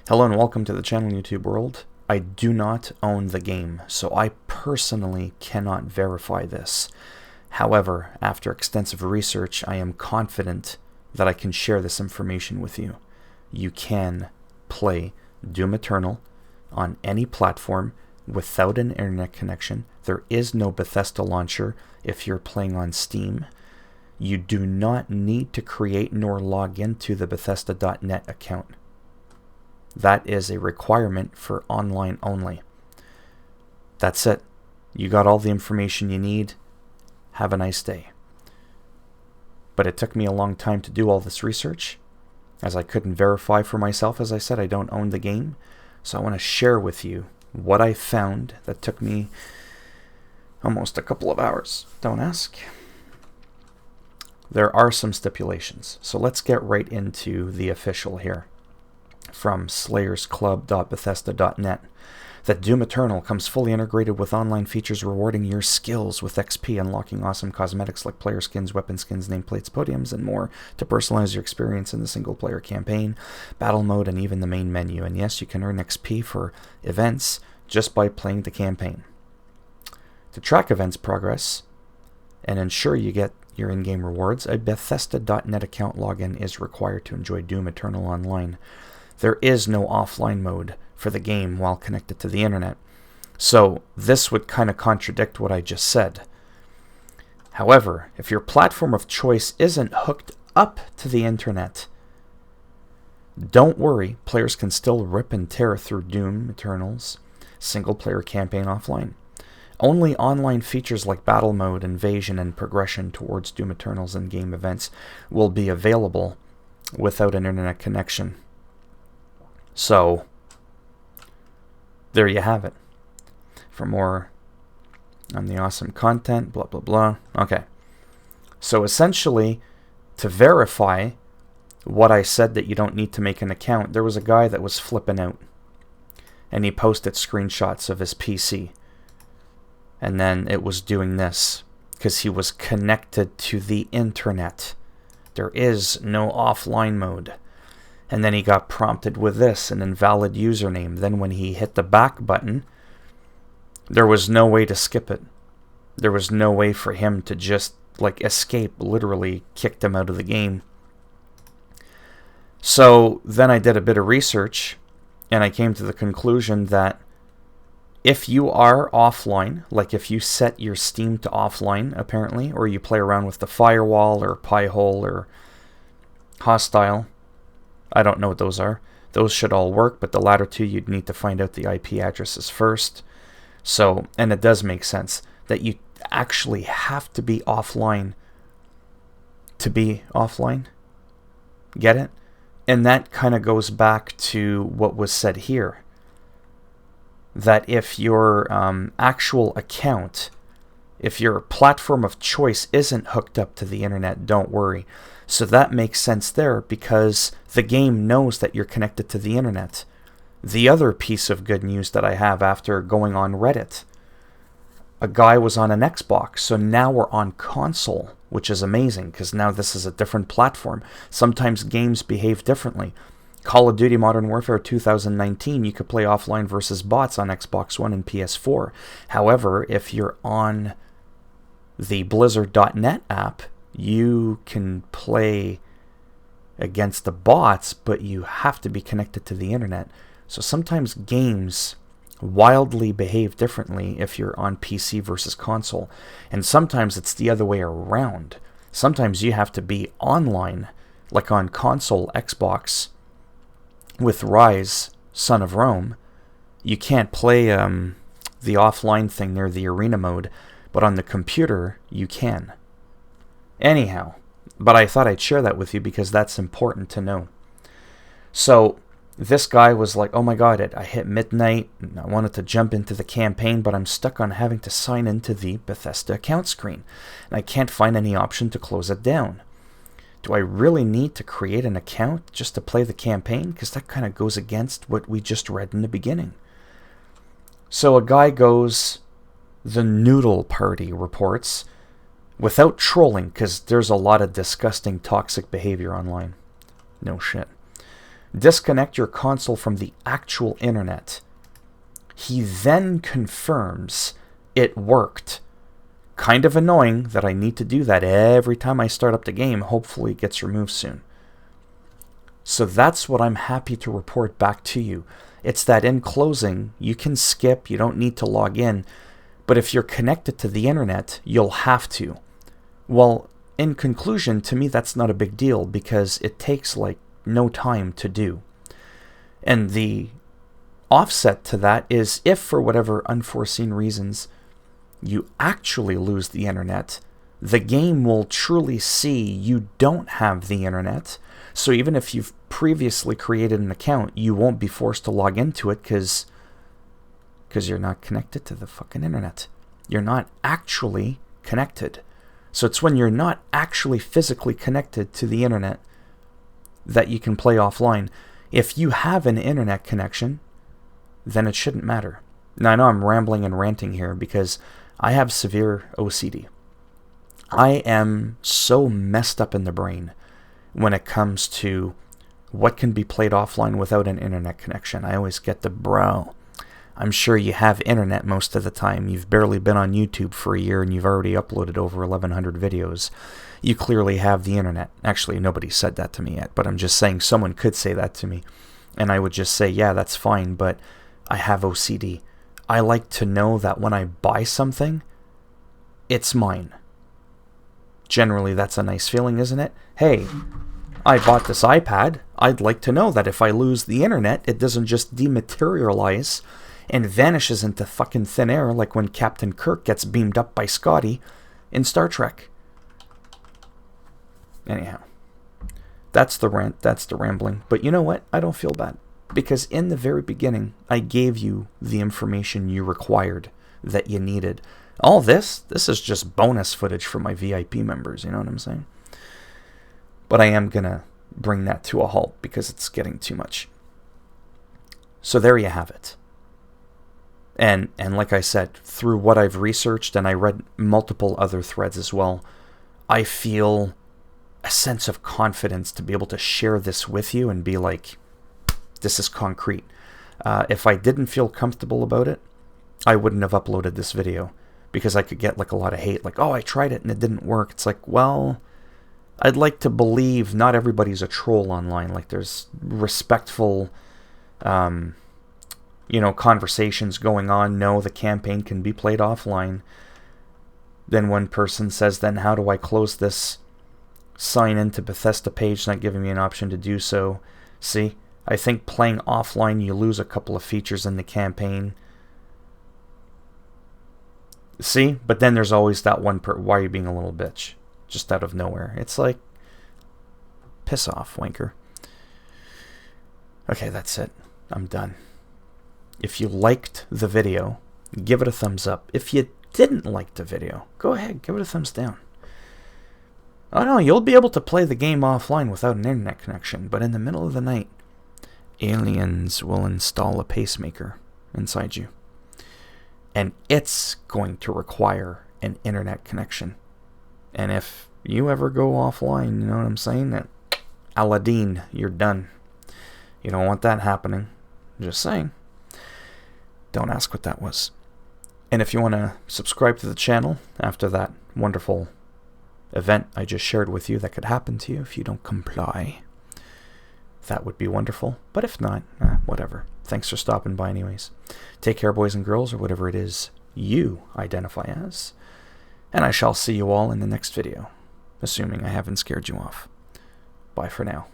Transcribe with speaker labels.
Speaker 1: Hello and welcome to the channel, YouTube world. I do not own the game, so I personally cannot verify this. However, after extensive research, I am confident that I can share this information with you. You can play Doom Eternal on any platform without an internet connection. There is no Bethesda launcher if you're playing on Steam. You do not need to create nor log into the Bethesda.net account. That is a requirement for online only. That's it. You got all the information you need. Have a nice day. But it took me a long time to do all this research, as I couldn't verify for myself. As I said, I don't own the game. So I want to share with you what I found that took me almost a couple of hours. Don't ask. There are some stipulations. So let's get right into the official here. From slayersclub.bethesda.net, that Doom Eternal comes fully integrated with online features rewarding your skills with XP, unlocking awesome cosmetics like player skins, weapon skins, nameplates, podiums, and more to personalize your experience in the single-player campaign, battle mode, and even the main menu. And yes, you can earn XP for events just by playing the campaign. To track events progress and ensure you get your in-game rewards, a Bethesda.net account login is required to enjoy Doom Eternal online. There is no offline mode for the game while connected to the internet. So this would kind of contradict what I just said. However, if your platform of choice isn't hooked up to the internet, don't worry, players can still rip and tear through Doom Eternal's single-player campaign offline. Only online features like battle mode, invasion, and progression towards Doom Eternal's in-game events will be available without an internet connection. So, there you have it. For more on the awesome content, blah, blah, blah. Okay. So, essentially, to verify what I said that you don't need to make an account, there was a guy that was flipping out. And he posted screenshots of his PC. And then it was doing this because he was connected to the internet. There is no offline mode. And then he got prompted with this, an invalid username. Then when he hit the back button, there was no way to skip it. There was no way for him to just escape. Literally kicked him out of the game. So then I did a bit of research, and I came to the conclusion that if you are offline, like if you set your Steam to offline apparently, or you play around with the firewall or Pi-hole or hostile, I don't know what those are. Those should all work, but the latter two, you'd need to find out the IP addresses first. So, and it does make sense that you actually have to be offline to be offline. Get it? And that kind of goes back to what was said here. That if your actual account, if your platform of choice isn't hooked up to the internet, don't worry. So that makes sense there because the game knows that you're connected to the internet. The other piece of good news that I have after going on Reddit, a guy was on an Xbox, so now we're on console, which is amazing because now this is a different platform. Sometimes games behave differently. Call of Duty Modern Warfare 2019, you could play offline versus bots on Xbox One and PS4. However, if you're on the Blizzard.net app, you can play against the bots, but you have to be connected to the internet. So sometimes games wildly behave differently if you're on PC versus console. And sometimes it's the other way around. Sometimes you have to be online, like on console Xbox with Rise, Son of Rome. You can't play the offline thing there, the arena mode, but on the computer you can. Anyhow, but I thought I'd share that with you because that's important to know. So this guy was like, oh my god, I hit midnight and I wanted to jump into the campaign, but I'm stuck on having to sign into the Bethesda account screen. And I can't find any option to close it down. Do I really need to create an account just to play the campaign? Because that kind of goes against what we just read in the beginning. So a guy goes, the Noodle Party reports, without trolling, because there's a lot of disgusting, toxic behavior online. No shit. Disconnect your console from the actual internet. He then confirms it worked. Kind of annoying that I need to do that every time I start up the game. Hopefully it gets removed soon. So that's what I'm happy to report back to you. It's that in closing, you can skip, you don't need to log in, but if you're connected to the internet, you'll have to. Well, in conclusion, to me that's not a big deal because it takes like no time to do. And the offset to that is if for whatever unforeseen reasons you actually lose the internet, the game will truly see you don't have the internet. So even if you've previously created an account, you won't be forced to log into it because you're not connected to the fucking internet. You're not actually connected. So it's when you're not actually physically connected to the internet that you can play offline. If you have an internet connection, then it shouldn't matter. Now I know I'm rambling and ranting here because I have severe OCD. I am so messed up in the brain when it comes to what can be played offline without an internet connection. I always get the bro. I'm sure you have internet most of the time. You've barely been on YouTube for a year and you've already uploaded over 1,100 videos. You clearly have the internet. Actually, nobody said that to me yet, but I'm just saying someone could say that to me. And I would just say, yeah, that's fine, but I have OCD. I like to know that when I buy something, it's mine. Generally, that's a nice feeling, isn't it? Hey, I bought this iPad. I'd like to know that if I lose the internet, it doesn't just dematerialize and vanishes into fucking thin air like when Captain Kirk gets beamed up by Scotty in Star Trek. Anyhow, that's the rant, that's the rambling. But you know what? I don't feel bad. Because in the very beginning, I gave you the information you required, that you needed. All this is just bonus footage for my VIP members, you know what I'm saying? But I am going to bring that to a halt because it's getting too much. So there you have it. And like I said, through what I've researched, and I read multiple other threads as well, I feel a sense of confidence to be able to share this with you and be like, this is concrete. If I didn't feel comfortable about it, I wouldn't have uploaded this video because I could get like a lot of hate, like, oh, I tried it and it didn't work. It's like, well, I'd like to believe not everybody's a troll online. Like there's respectful, conversations going on. No, the campaign can be played offline. Then one person says, then how do I close this sign into Bethesda page, not giving me an option to do so? See? I think playing offline, you lose a couple of features in the campaign. See? But then there's always that one why are you being a little bitch? Just out of nowhere. It's like, piss off, wanker. Okay, that's it. I'm done. If you liked the video, give it a thumbs up. If you didn't like the video, go ahead, give it a thumbs down. Oh no, you'll be able to play the game offline without an internet connection, but in the middle of the night, aliens will install a pacemaker inside you. And it's going to require an internet connection. And if you ever go offline, you know what I'm saying? That Aladdin, you're done. You don't want that happening. Just saying. Don't ask what that was. And if you want to subscribe to the channel after that wonderful event I just shared with you that could happen to you if you don't comply, that would be wonderful. But if not, whatever. Thanks for stopping by anyways. Take care, boys and girls, or whatever it is you identify as. And I shall see you all in the next video, assuming I haven't scared you off. Bye for now.